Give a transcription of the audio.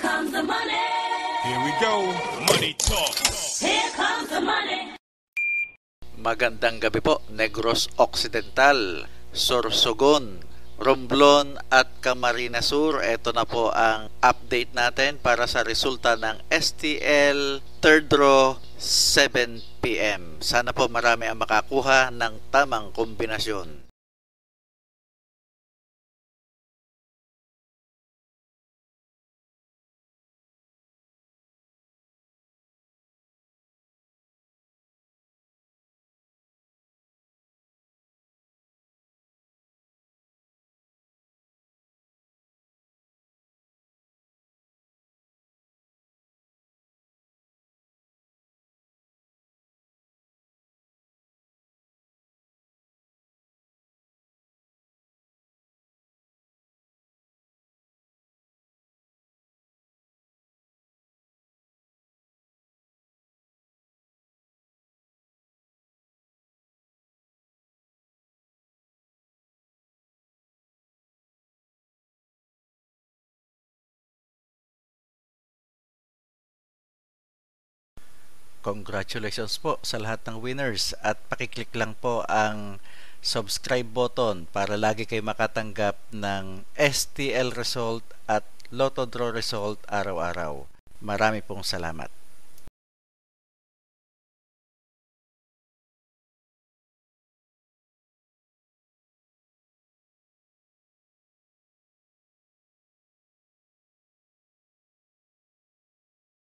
comes the money. Here we go. Money talk. Here comes the money. Magandang gabi po, Negros Occidental, Sorsogon, Romblon at Camarines Sur. Ito na po ang update natin para sa resulta ng STL third draw 7 PM. Sana po marami ang makakuha ng tamang kombinasyon. Congratulations po sa lahat ng winners at pakiclick lang po ang subscribe button para lagi kayo makatanggap ng STL result at Lotto Draw result araw-araw. Marami pong salamat.